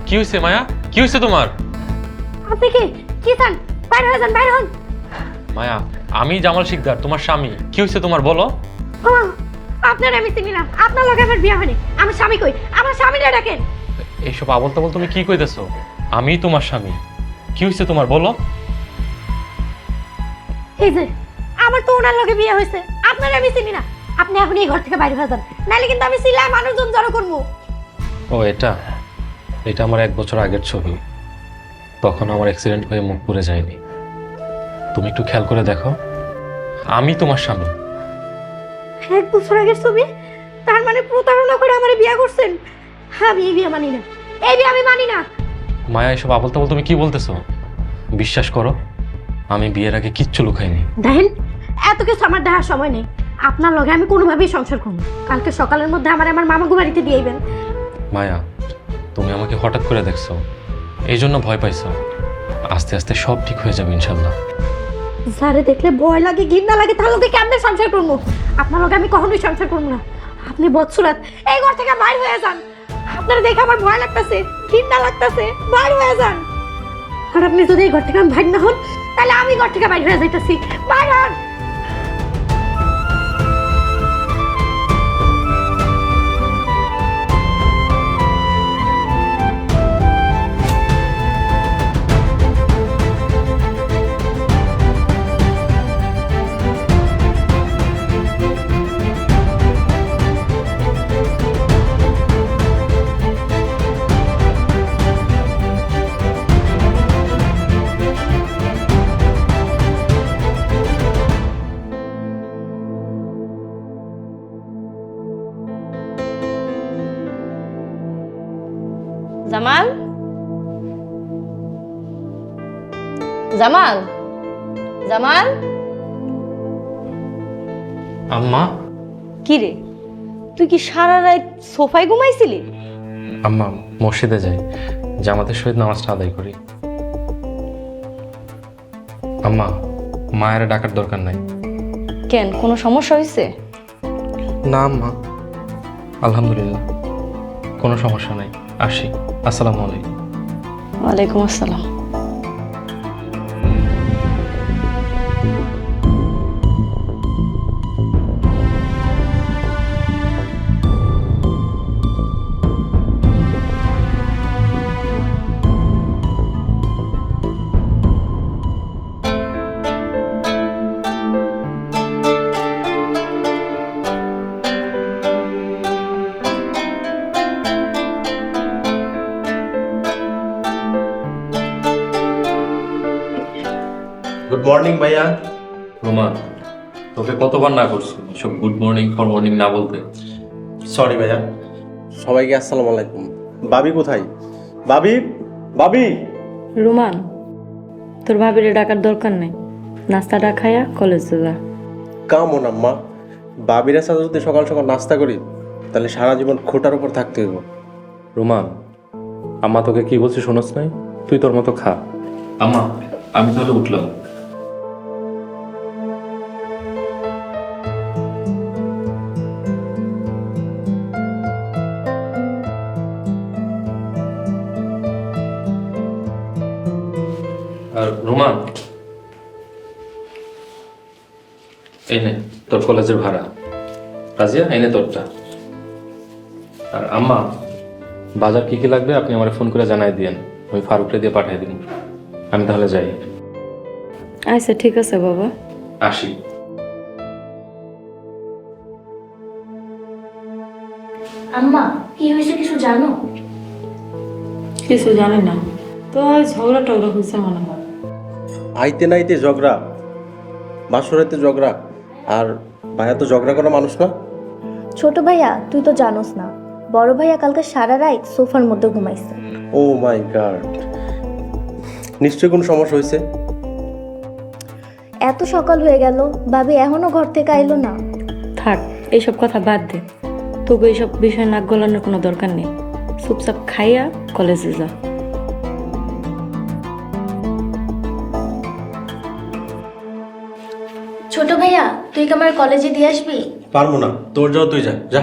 কি হয়েছে মায়া? কি হয়েছে তোমার? আপনি কি চান? বাইরে হয়ে যান, বাইরে হন। মায়া, আমি জামাল শিকদার, তোমার স্বামী। কি হয়েছে তোমার, বলো। আপনার আমি চিনি না, আপনার লগে আমার বিয়ে হয়নি। আমার স্বামী কই? আমার স্বামীরে ডাকেন। এইসব আবল তাবল তুমি কি কইতেছো? আমি তোমার স্বামী। কি হয়েছে তোমার, বলো। এই যে আমার তো ওনার লগে বিয়ে হয়েছে, আপনার আমি চিনি না। আপনি এখন এই ঘর থেকে বাইরে হয়ে যান, নাহলে কিন্তু আমি সিলাই মানুষজন জড়ো করবো। ও এটা এটা আমার 1 বছর আগের ছবি। তখন আমার অ্যাক্সিডেন্ট হয়ে মুখ পুড়ে যায়নি। তুমি একটু খেয়াল করে দেখো, আমি তোমার স্বামী। 1 বছর আগের ছবি? তার মানে প্রতারণা করে আমার বিয়ে করছেন? আমি এই বিয়ে মানি না, এই বিয়ে আমি মানি না। মায়া, এসব আবল তাবল তুমি কি বলতেছো? বিশ্বাস করো, আমি বিয়ের আগে কিচ্ছু লুকাইনি। দেখেন, এত কিছু আমার দেখার সময় নেই। আপনার লগে আমি কোনোভাবেই সংসার করবো। কালকে সকালের মধ্যে আমার মামাগো বাড়িতে দিয়েইবেন। মায়া, তুমি আমাকে হঠাৎ করে দেখছো, এই জন্য ভয় পাইছো। আস্তে আস্তে সব ঠিক হয়ে যাবে ইনশাল্লাহ। যারে দেখলে ভয় লাগে, ঘৃণা লাগে, তার লগে কেমনে সংসার করবো? আপনার লগে আমি কখনোই সংসার করবো না। আপনি বদসুরাত, এই ঘর থেকে বাইরে হয়ে যান। আপনারা দেখে আমার ভয় লাগতেছে, ঘৃণা লাগতেছে, বাইরে হয়ে যান। আর আপনি যদি এই ঘর থেকে আমি বাইরে না হন, তাহলে আমি ঘর থেকে বাইরে হয়ে যাইতেছি। বাইরে হন। জামাল, জামাল, জামাল। আম্মা। কি রে, তুই কি সারা রাত সোফায় ঘুমাইছিলি? আম্মা, মসজিদে যাই, জামাতের সহিত নামাজটা আদায় করি। আম্মা, মায়ের ডাকার দরকার নাই। কেন, কোনো সমস্যা হয়েছে? না আম্মা, আলহামদুলিল্লাহ, কোনো সমস্যা নাই। আসি। আসসালামু আলাইকুম। ওয়ালাইকুম আসসালাম। গুড মর্নিং ভাইয়া। রোমান, তোকে কতবার না করছি সব গুড মর্নিং ফর মর্নিং না বলতে? সরি ভাইয়া। সবাইকে আসসালামু আলাইকুম। বাবি কোথায়? বাবি, বাবি। রুমান, তোর ভাবিরে ডাকার দরকার নেই। নাস্তাটা খায়া কলেজে যা। কাম অন আম্মা। বাবির সাথে যদি সকাল সকাল নাস্তা করি, তাহলে সারা জীবন খোটার উপর থাকতে হইব। রোমান, আম্মা তোকে কি বলছি শোনস নাই? তুই তোর মতো খা। আম্মা, আমি তাহলে উঠলাম। আর রোমান, এই নে তোর কলেজের ভাড়া। রাজিয়া, এই নে তোরটা। আর আম্মা, বাজার কি কি লাগবে আপনি আমার ফোন করে জানাই দিয়েন, আমি ফারুককে দিয়ে পাঠিয়ে দিন। আমি তাহলে যাই। আচ্ছা ঠিক আছে বাবা। আসি। আম্মা, কি হয়েছে কিছু জানো? কিছু জানি না তো, ঝগড়া টগড়া হয়েছে মনে হয়। আইতে নাইতে ঝগড়া, বাসরাইতে ঝগড়া। আর ভাইয়া তো ঝগড়া করা মানুষ না। ছোট ভাইয়া, তুই তো জানোস না, বড় ভাইয়া কালকে সারা রাত সোফার মধ্যে ঘুমাইছে। ও মাই গড, নিশ্চয়ই কোনো সমস্যা হয়েছে। এত সকাল হয়ে গেল, ভাবি এখনো ঘর থেকে আইলো না। থাক, এইসব কথা বাদ দে। তোকে এইসব বিষয়ে নাক গলানোর কোনো দরকার নেই। চুপচাপ খাইয়া কলেজে যা। ছোট ভাইয়া, তুই কি আমার কলেজে দিয়ে আসবি? পারবো না, তোর যাও, তুই যা যা।